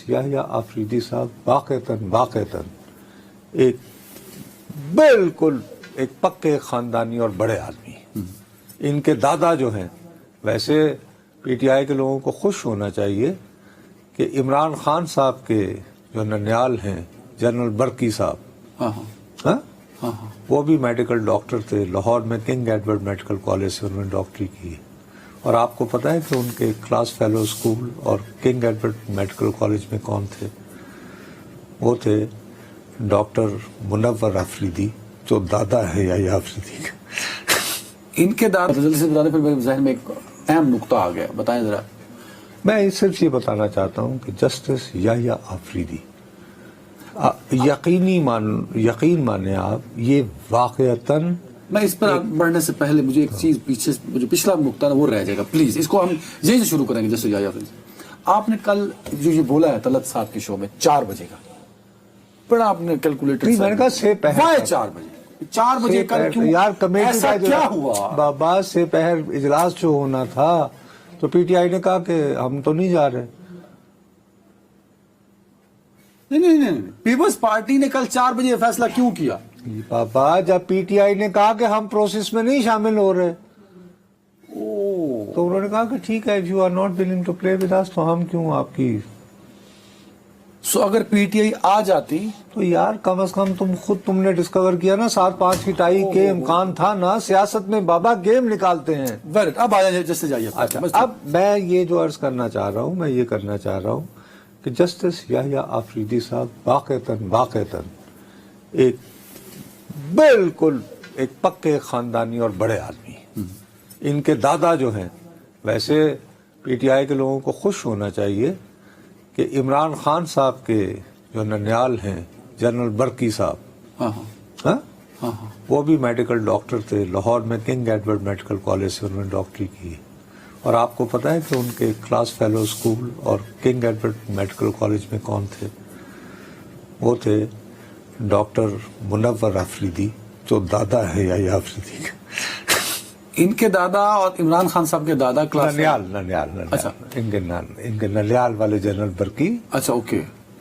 یحییٰ آفریدی صاحب واقعتاً ایک بالکل ایک پکے خاندانی اور بڑے آدمی ہیں. ان کے دادا جو ہیں، ویسے پی ٹی آئی کے لوگوں کو خوش ہونا چاہیے کہ عمران خان صاحب کے جو ننیال ہیں جنرل برکی صاحب، وہ بھی میڈیکل ڈاکٹر تھے. لاہور میں کنگ ایڈورڈ میڈیکل کالج سے انہوں نے ڈاکٹری کی ہے. اور آپ کو پتہ ہے کہ ان کے کلاس فیلو اسکول اور کنگ ایڈورڈ میڈیکل کالج میں کون تھے؟ وہ تھے ڈاکٹر منور آفریدی، جو دادا ہے یحییٰ آفریدی کا. ان کے دادا جلدی سے بتانے، پھر میرے ذہن میں ایک اہم نقطہ آ گیا، بتائیں ذرا. میں صرف یہ بتانا چاہتا ہوں کہ جسٹس یحییٰ آفریدی، یقین مانیں آپ، یہ واقعتاً. میں اس پر بڑھنے سے پہلے مجھے ایک چیز پیچھے، مجھے پچھلا نقطہ وہ رہ جائے گا پلیز، اس کو ہم یہیں سے شروع کریں گے. جیسے یحییٰ آفریدی آپ نے کل جو یہ بولا ہے طلعت صاحب کے شو میں 4 بجے کا، بڑا آپ نے کیلکولیٹر، میں نے کہا سے پہر 4 بجے کل کیوں یار کمیٹی ایسا کا کیا ہوا؟ بابا سے پہر اجلاس جو ہونا تھا تو پی ٹی آئی نے کہا کہ ہم تو نہیں جا رہے. نہیں، پیپلز پارٹی نے کل 4 بجے یہ فیصلہ کیوں کیا؟ بابا جب پی ٹی آئی نے کہا کہ ہم پروسیس میں نہیں شامل ہو رہے تو انہوں نے کہا کہ ٹھیک ہے، if you are not willing to play with us تو ہم کیوں آپ کی. سو اگر پی ٹی آئی آ جاتی تو یار کم از کم تم نے ڈسکور کیا نا 7-5 کی ٹائی کے امکان تھا نا. سیاست میں بابا گیم نکالتے ہیں. اب آ جائیں جیسے جائیے. اب میں یہ جو عرض کرنا چاہ رہا ہوں کہ جسٹس یحییٰ آفریدی صاحب واقعتاً ایک بالکل ایک پکے خاندانی اور بڑے آدمی ہیں. ان کے دادا جو ہیں، ویسے پی ٹی آئی کے لوگوں کو خوش ہونا چاہیے کہ عمران خان صاحب کے جو ننیال ہیں جنرل برکی صاحب، وہ بھی میڈیکل ڈاکٹر تھے. لاہور میں کنگ ایڈورڈ میڈیکل کالج سے انہوں نے ڈاکٹری کی ہے. اور آپ کو پتہ ہے کہ ان کے کلاس فیلو اسکول اور کنگ ایڈورڈ میڈیکل کالج میں کون تھے؟ وہ تھے ڈاکٹر منور آفریدی، جو دادا ہے یحییٰ آفریدی کا. ان کے دادا اور عمران خان صاحب کے دادا ننیال اچھا، ان کے ننیال والے جنرل برکی، اچھا اوکے،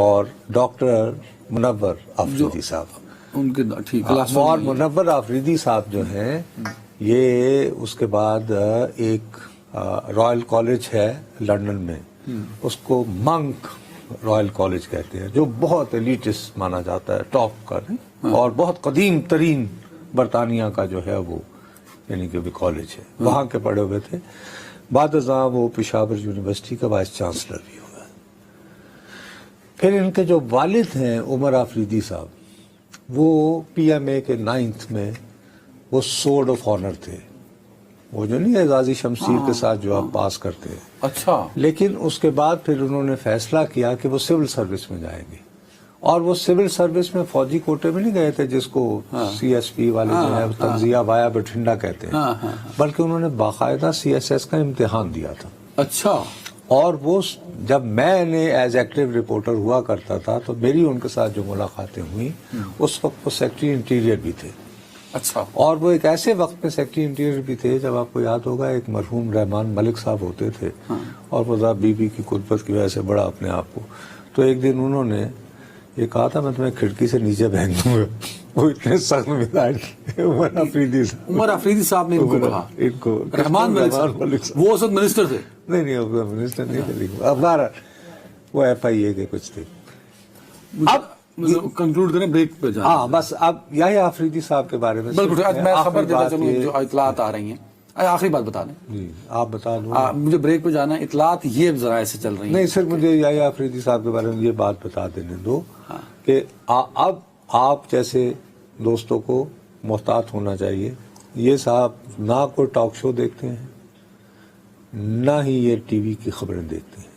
اور ڈاکٹر منور آفریدی صاحب ان کے ٹھیک. اور منور آفریدی صاحب جو ہیں، یہ اس کے بعد ایک رائل کالج ہے لندن میں، اس کو منک رائل کالج کہتے ہیں، جو بہت ایلیٹسٹ مانا جاتا ہے، ٹاپ کا، اور بہت قدیم ترین برطانیہ کا جو ہے وہ یعنی کہ بھی کالج ہے، وہاں کے پڑھے ہوئے تھے. بعد ازاں وہ پشاور یونیورسٹی کا وائس چانسلر بھی ہوا. پھر ان کے جو والد ہیں عمر آفریدی صاحب، وہ پی ایم اے کے 9th میں وہ سورڈ آف آنر تھے. وہ جو نہیں اعزازی شمشیر کے ساتھ جو آپ پاس کرتے ہیں. اچھا. لیکن اس کے بعد پھر انہوں نے فیصلہ کیا کہ وہ سول سروس میں جائیں گے. اور وہ سول سروس میں فوجی کوٹے میں نہیں گئے تھے جس کو سی ایس پی والے جو ہے تنزیہ وایا بٹھنڈا کہتے ہیں، بلکہ انہوں نے باقاعدہ سی ایس ایس کا امتحان دیا تھا. اچھا. اور وہ جب میں نے ایز ایکٹیو رپورٹر ہوا کرتا تھا تو میری ان کے ساتھ جو ملاقاتیں ہوئیں، اس وقت وہ سیکٹری انٹیریئر بھی تھے. اچھا. اور وہ ایک ایسے وقت میں سیکٹری انٹیریئر بھی تھے جب آپ کو یاد ہوگا ایک مرحوم رحمان ملک صاحب ہوتے تھے، اور وہ ذرا بی بی کی قربت کی وجہ سے بڑا اپنے آپ کو. تو ایک دن انہوں نے یہ کہا تھا میں تمہیں کھڑکی سے نیچے پھینک دوں گا. وہ اتنے سخت مزاج عمر آفریدی صاحب نے ان کو کہا، ان کو رحمان ملک صاحب وہ اس وقت منسٹر تھے. نہیں منسٹر نہیں تھے، اب وہ ایف آئی اے کے کچھ تھے. اب کنکلوڈ کریں، بریک پہ جائیں. ہاں بس اب یحییٰ آفریدی صاحب کے بارے میں بالکل میں خبر دیتا چلوں جو اطلاعات آ رہی ہیں. آخری بات بتا دیں. جی آپ بتا دو. مجھے بریک پہ جانا ہے. اطلاعات یہ ذرائع سے چل رہی ہیں. نہیں صرف مجھے یحییٰ آفریدی صاحب کے بارے میں یہ بات بتا دینے دو کہ اب آپ جیسے دوستوں کو محتاط ہونا چاہیے. یہ صاحب نہ کوئی ٹاک شو دیکھتے ہیں، نہ ہی یہ ٹی وی کی خبریں دیکھتے ہیں.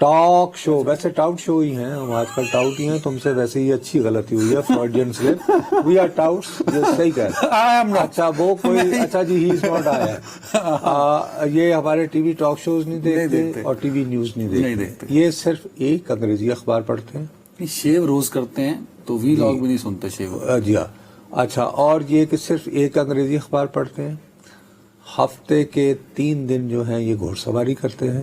ٹاک شو ویسے ٹاؤٹ شو ہی ہیں، ہم آج کل ٹاؤٹ ہی ہیں. تم سے ویسے ہی اچھی غلطی ہوئی ہے، فراڈین سلپ. وی آر ٹاؤٹس، صحیح کہہ رہے. اچھا وہ کوئی اچھا جی ہی از ناٹ آیا. یہ ہمارے ٹی وی ٹاک شوز نہیں دیکھتے اور ٹی وی نیوز نہیں دیکھتے. یہ صرف ایک انگریزی اخبار پڑھتے ہیں. شیو روز کرتے ہیں تو وی لاگ بھی نہیں سنتے شیو. جی ہاں. اچھا اور یہ کہ صرف ایک انگریزی اخبار پڑھتے ہیں. ہفتے کے 3 دن جو ہیں یہ گھوڑ سواری کرتے ہیں.